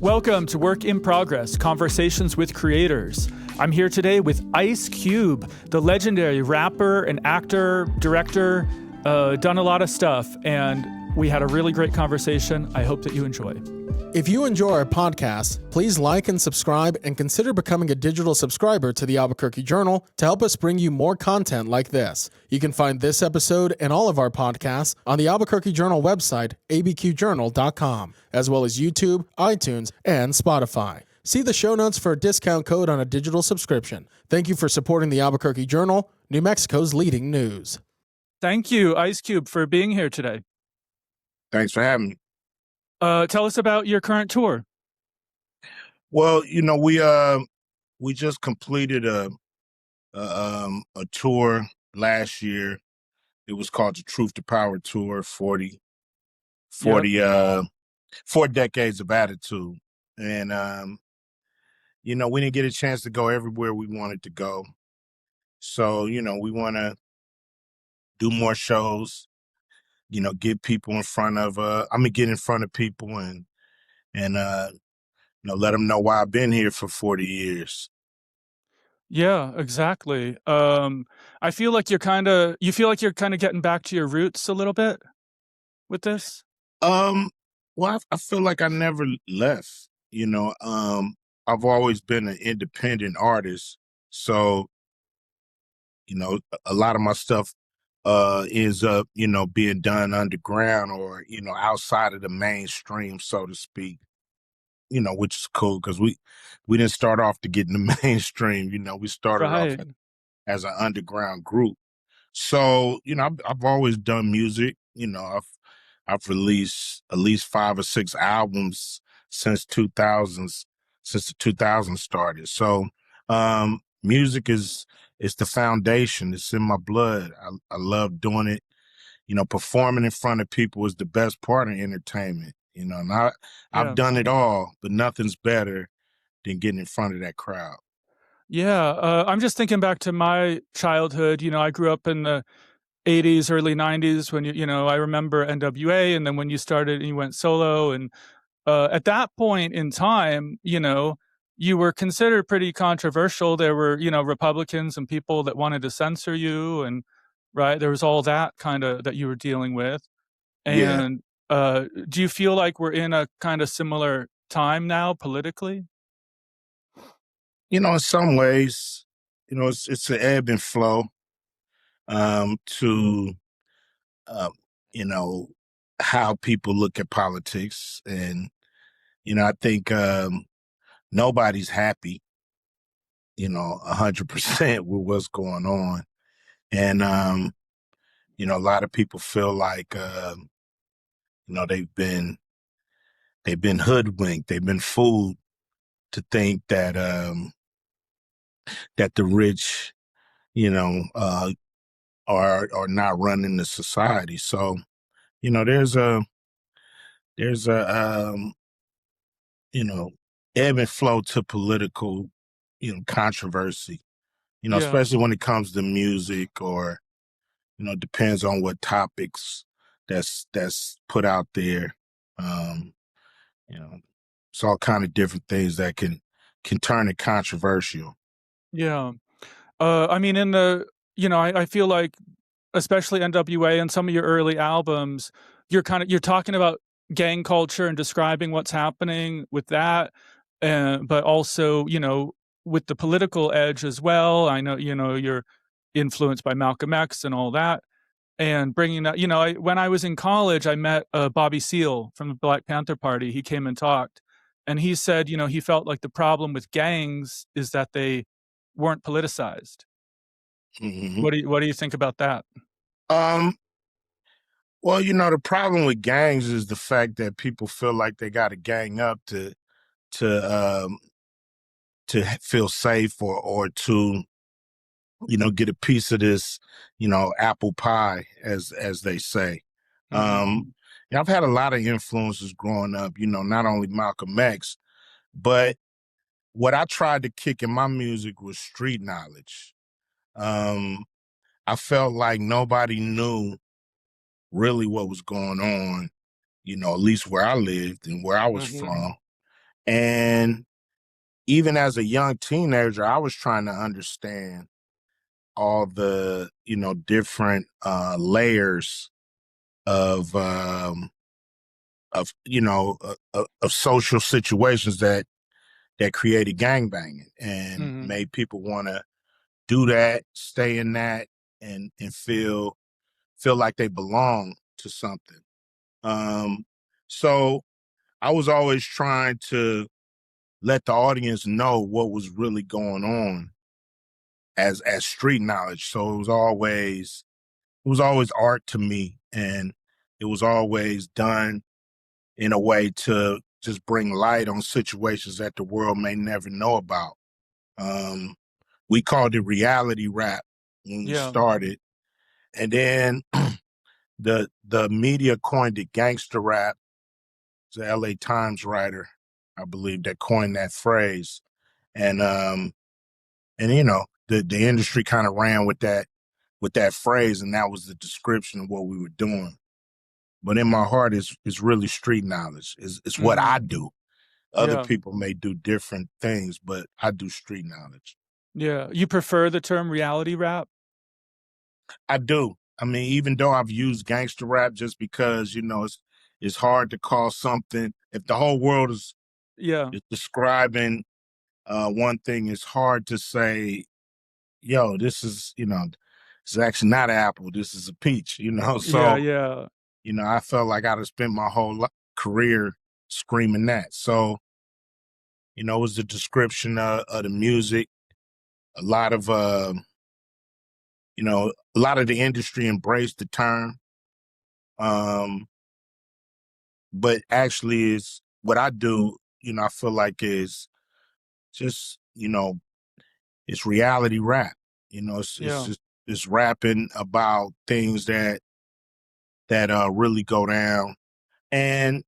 Welcome to Work in Progress, Conversations with Creators. I'm here today with Ice Cube, the legendary rapper and actor, director, done a lot of stuff, and we had a really great conversation. I hope that you enjoy. If you enjoy our podcast, please like and subscribe and consider becoming a digital subscriber to the Albuquerque Journal to help us bring you more content like this. You can find this episode and all of our podcasts on the Albuquerque Journal website, abqjournal.com, as well as YouTube, iTunes, and Spotify. See the show notes for a discount code on a digital subscription. Thank you for supporting the Albuquerque Journal, New Mexico's leading news. Thank you, Ice Cube, for being here today. Thanks for having me. Tell us about your current tour. Well, we just completed a tour last year. It was called the Truth to Power Tour, 4 decades of attitude. And we didn't get a chance to go everywhere we wanted to go. So, we want to do more shows, get people in front of, get in front of people and let them know why I've been here for 40 years. Yeah, exactly. I feel like you're kind of getting back to your roots a little bit with this. Well, I feel like I never left, I've always been an independent artist. So, a lot of my stuff ends up, being done underground or, outside of the mainstream, so to speak, which is cool because we didn't start off to get in the mainstream, we started off as an underground group. So, I've always done music, I've released at least 5 or 6 albums since the 2000s started. So, music is the foundation. It's in my blood. I love doing it. Performing in front of people is the best part of entertainment. And I've done it all, but nothing's better than getting in front of that crowd. Yeah, I'm just thinking back to my childhood. I grew up in the 80s, early 90s when, I remember N.W.A, and then when you started and you went solo. And at that point in time, you were considered pretty controversial. There were, Republicans and people that wanted to censor you, and there was all that kind of that you were dealing with. And do you feel like we're in a kind of similar time now politically? In some ways, it's an ebb and flow to how people look at politics. And, I think nobody's happy, 100% with what's going on. And, a lot of people feel like, they've been hoodwinked. They've been fooled to think that, that the rich, are not running the society. So, there's a ebb and flow to political, controversy, especially when it comes to music or, depends on what topics that's put out there. It's all kind of different things that can turn it controversial. Yeah. In the, I feel like, especially N.W.A and some of your early albums, you're talking about gang culture and describing what's happening with that. But also, with the political edge as well. I know, you're influenced by Malcolm X and all that. And bringing that, when I was in college, I met Bobby Seale from the Black Panther Party. He came and talked. And he said, he felt like the problem with gangs is that they weren't politicized. Mm-hmm. What do you think about that? Well, the problem with gangs is the fact that people feel like they got to gang up to feel safe or to, get a piece of this, apple pie, as they say. Mm-hmm. I've had a lot of influences growing up, not only Malcolm X, but what I tried to kick in my music was street knowledge. I felt like nobody knew really what was going on, at least where I lived and where I was from. And even as a young teenager, I was trying to understand all the, different layers of of social situations that created gangbanging and Mhm. made people want to do that, stay in that, and feel like they belong to something. So I was always trying to let the audience know what was really going on as street knowledge. So it was always art to me, and it was always done in a way to just bring light on situations that the world may never know about. Um, we called it reality rap when we Yeah. started, and then the media coined it gangster rap. It's the L.A. Times writer, I believe, that coined that phrase, and the industry kind of ran with that phrase, and that was the description of what we were doing. But in my heart, is really street knowledge. It's what I Mhm. do. Other Yeah. people may do different things, but I do street knowledge. Yeah. You prefer the term reality rap? I do. I mean, even though I've used gangster rap just because, it's hard to call something if the whole world Yeah. is describing one thing, it's hard to say, yo, this is actually not an apple, this is a peach. Yeah, So, yeah. I felt like I'd have spent my whole career screaming that. So, it was the description of the music. A lot of a lot of the industry embraced the term. Um, but actually is what I do, I feel like is just, it's reality rap. It's Yeah. just it's rapping about things that really go down. And,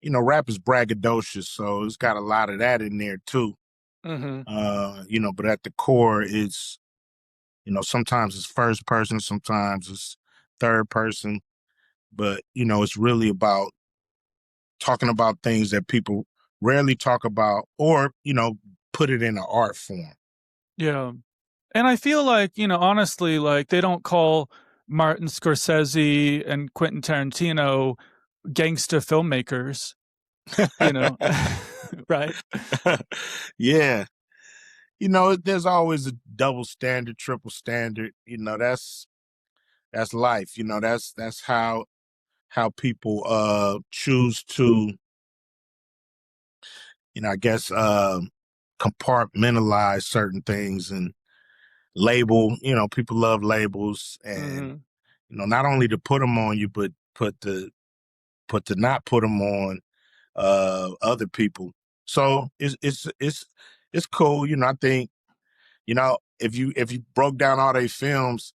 rap is braggadocious, so it's got a lot of that in there too. Mhm. But at the core it's, sometimes it's first person, sometimes it's third person, but it's really about talking about things that people rarely talk about, or put it in an art form. Yeah. And I feel like, honestly, like, they don't call Martin Scorsese and Quentin Tarantino gangsta filmmakers, you know? Right? Yeah, there's always a double standard, triple standard. That's life. That's how people choose to, I guess, compartmentalize certain things and label. People love labels, and Mhm. not only to put them on you, but to not put them on other people. So it's cool. I think, if you broke down all their films,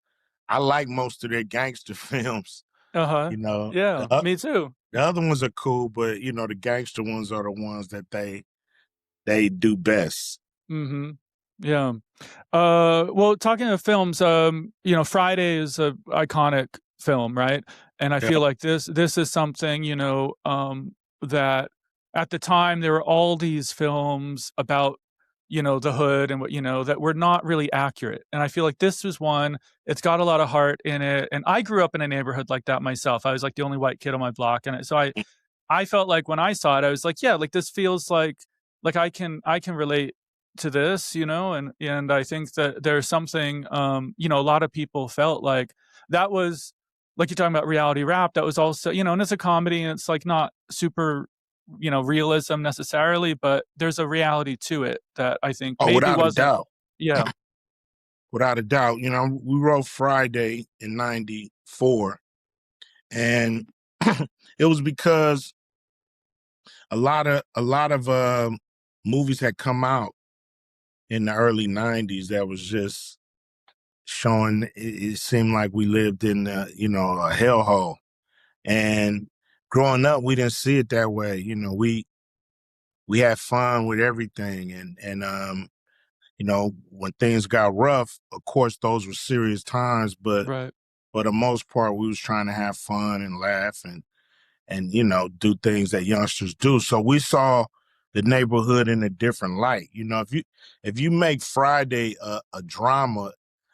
I like most of their gangster films. Uh-huh. The Yeah, me too. the other ones are cool, but the gangster ones are the ones that they do best. Mhm. Yeah. Well, talking of films, Friday is a iconic film, right? And I Yeah. feel like this is something, that at the time there were all these films about, the hood and what, that were not really accurate. And I feel like this was one, it's got a lot of heart in it. And I grew up in a neighborhood like that myself. I was like the only white kid on my block. And so I felt like when I saw it, I was like, yeah, like this feels like I can relate to this, and I think that there's something, a lot of people felt like that was like you're talking about reality rap. That was also, and it's a comedy and it's like not super, realism necessarily, but there's a reality to it that I think Oh, maybe without a wasn't. doubt. Yeah. Without a doubt. We wrote Friday in '94, and it was because a lot of movies had come out in the early '90s that was just showing it seemed like we lived in a hellhole. And growing up, we didn't see it that way. We had fun with everything, and when things got rough, of course those were serious times, but Right. for the most part we was trying to have fun and laugh and do things that youngsters do. So we saw the neighborhood in a different light. You know, if you make Friday a drama,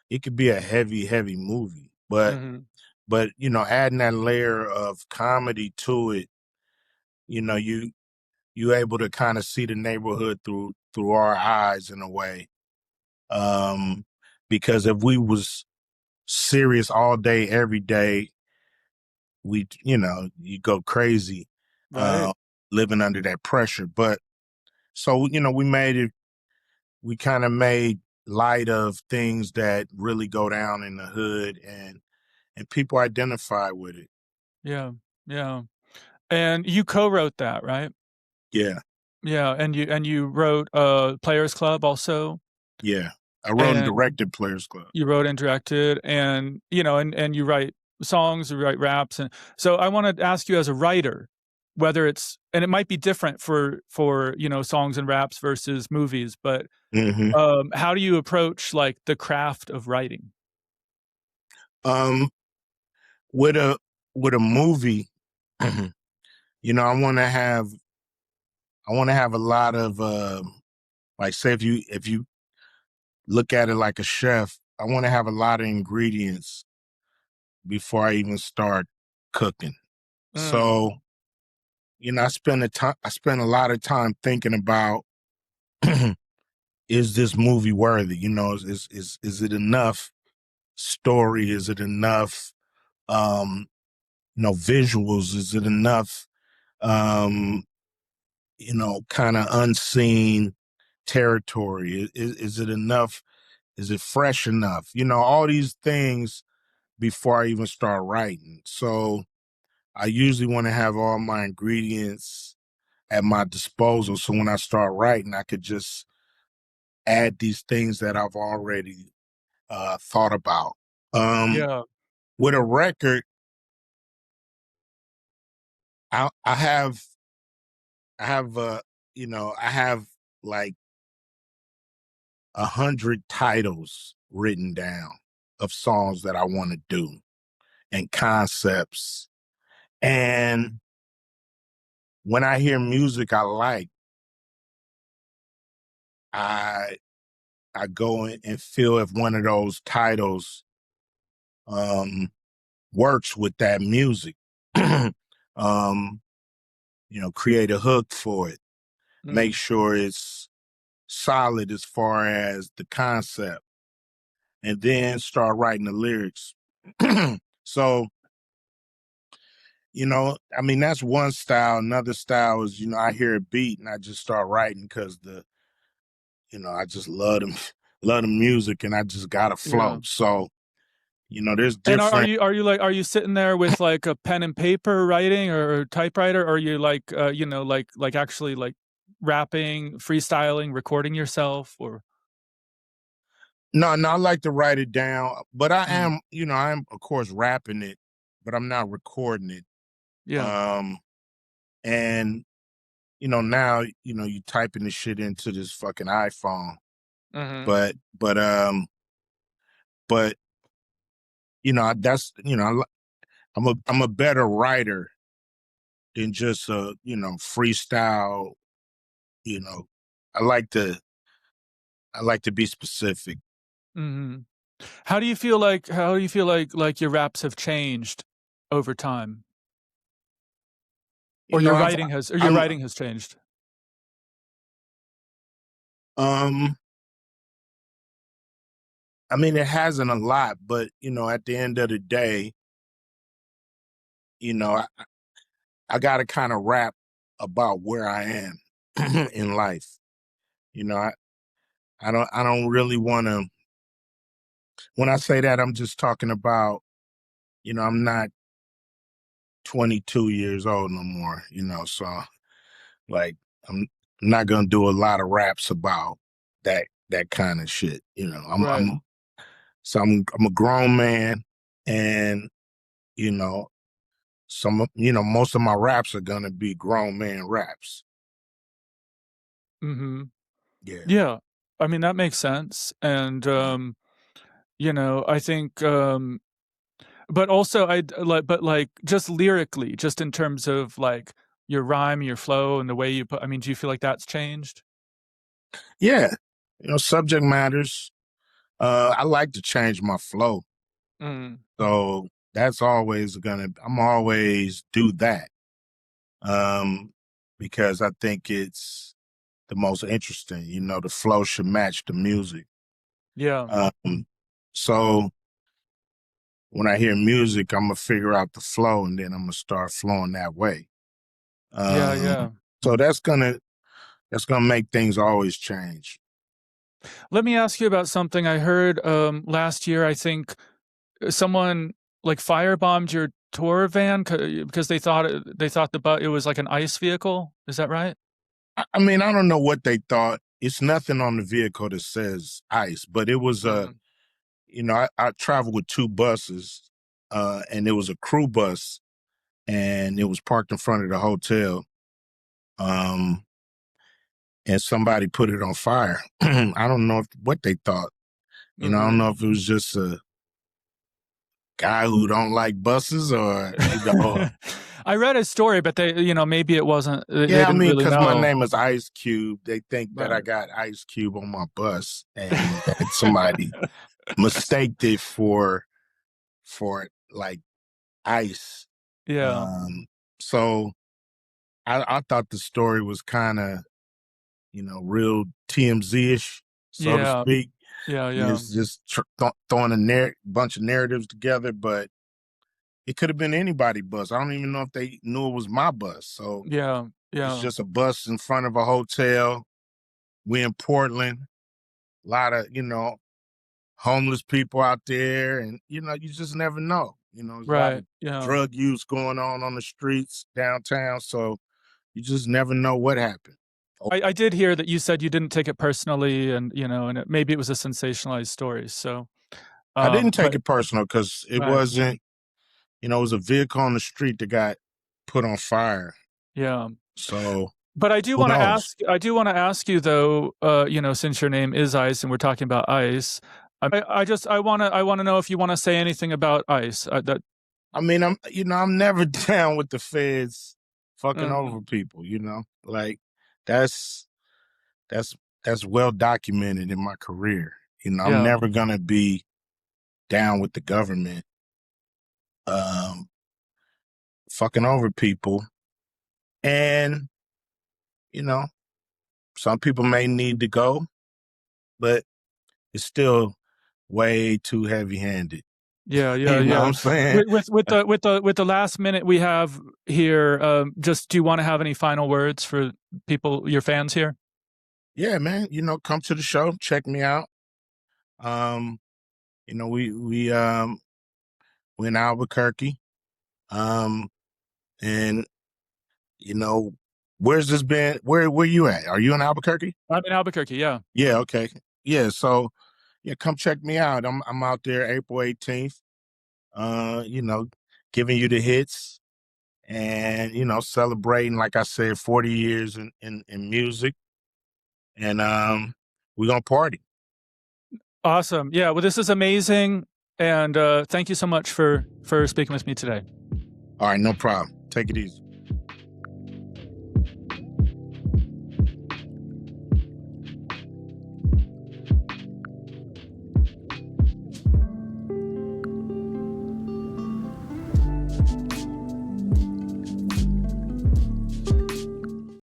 it could be a heavy movie. Mhm. But you know, adding that layer of comedy to it, you know, you able to kind of see the neighborhood through our eyes in a way. Um, because if we was serious all day, every day, we you know, you go crazy Right. uh living under that pressure. But so, you know, we kind of made light of things that really go down in the hood, and people identify with it. Yeah. Yeah. And you co-wrote that, right? Yeah, Yeah, and you wrote, Players Club also, yeah. I wrote and and directed Players Club. you wrote and directed, and, you know, and you write songs, you write raps, and so I wanna ask you as a writer, whether it's and it might be different for, you know, songs and raps versus movies, but, Hmm. how do you approach, like, the craft of writing? Um, with a movie, you know, I want to have a lot of like, say if you look at it like a chef, I want to have a lot of ingredients before I even start cooking. Mm, So, you know, I spend a lot of time thinking about is this movie worthy? You know, is it enough story? Is it enough you know, visuals? Is it enough um, you know, kind of unseen territory? Is it enough? Is it fresh enough? You know, all these things before I even start writing. So I usually want to have all my ingredients at my disposal. So when I start writing, I could just add these things that I've already thought about. Um, yeah, with a record, I have you know, I have like 100 titles written down of songs that I want to do and concepts. And when I hear music I like, I I go in and feel if one of those titles um works with that music. um, you know, create a hook for it. Make mm, sure it's solid as far as the concept, and then start writing the lyrics. So, you know, I mean, that's one style. Another style is, you know, I hear a beat and I just start writing because you know, I just love them, love the music, and I just gotta yeah. flow. So, you know, there's And different. are you sitting there with, like, a pen and paper writing or typewriter, or are you, like, you know, like, actually, like, rapping, freestyling, recording yourself, or No, no, I like to write it down, but I Mm, am, you know, I am of course rapping it, but I'm not recording it. yeah, Um, and you know, now, you know, you typing the shit into this fucking iPhone, mhm, but but you know, that's, you know, I'm a better writer than just you know, freestyle. You know, I like to I like to be specific. mhm. How do you feel like your raps have changed over time? You know, Or your I'm writing has changed? um I mean, it hasn't a lot, but you know, at the end of the day, you know, I got to kind of rap about where I am in life. You know, I don't really want to. When I say that, I'm just talking about, you know, I'm not 22 years old no more. You know, so like I'm not gonna do a lot of raps about that kind of shit. You know, Right. I'm a grown man, and you know, you know, most of my raps are gonna be grown man raps. Mhm. Yeah. Yeah. I mean, that makes sense, and, you know, I think, but also like, but, like, just lyrically, just in terms of, like, your rhyme, your flow, and the way you put. I mean, do you feel like that's changed? Yeah, subject matters. I like to change my flow, Mm. so that's always I'm always do that, because I think it's the most interesting. The flow should match the music. Yeah. So when I hear music, I'm gonna figure out the flow, and then I'm gonna start flowing that way. Yeah. Um, Yeah. so that's gonna make things always change. Let me ask you about something I heard last year. I think someone like firebombed your tour van because they thought it was like an ICE vehicle. Is that right? I mean, I don't know what they thought. It's nothing on the vehicle that says ICE, but it was Mm. I traveled with two buses, and it was a crew bus, and it was parked in front of the hotel. Um, and somebody put it on fire. I don't know what they thought. I don't Mm-hmm. know if it was just a guy who don't like buses, or. I read a story, but maybe it wasn't. They Yeah, I didn't mean, really because my know. name is Ice Cube, they think that I Right. got Ice Cube on my bus, and that somebody mistaked it for like ice. Yeah. So I thought the story was kind of real TMZ-ish, so to Yeah. speak. Yeah. And Yeah. it's just throwing a bunch of narratives together, but it could have been anybody bus. I don't even know if they knew it was my bus. So Yeah. it's Yeah. just a bus in front of a hotel. We in Portland, a lot of homeless people out there, and you just never know. There's a lot Right. of Yeah. drug use going on the streets downtown, so you just never know what happened. I did hear that you said you didn't take it personally, and maybe it was a sensationalized story. So, I didn't take but it personal because it right. wasn't, it was a vehicle on the street that got put on fire. Yeah. So But I do who want to knows? ask you though, since your name is Ice and we're talking about Ice, I want to know if you want to say anything about Ice. That I mean, I'm never down with the feds fucking mm, over people. Like that's that's that's well documented in my career. I'm yeah, never gonna be down with the government um fucking over people. And you know some people may need to go, but it's still way too heavy handed. yeah, yeah, You know what yeah. I'm saying? With the last minute we have here, just do you want to have any final words for people, your fans here? Yeah, man. Come to the show, check me out. Um, we're in Albuquerque. Um, and where's this band? Where you at? Are you in Albuquerque? I'm in Albuquerque. Yeah. Yeah, okay. Yeah, so yeah, come check me out. I'm out there April 18th. You know, giving you the hits and celebrating, like I said, 40 years in music. And we're gonna party. Awesome. Yeah. Well, this is amazing, and thank you so much for speaking with me today. All right, no problem. Take it easy.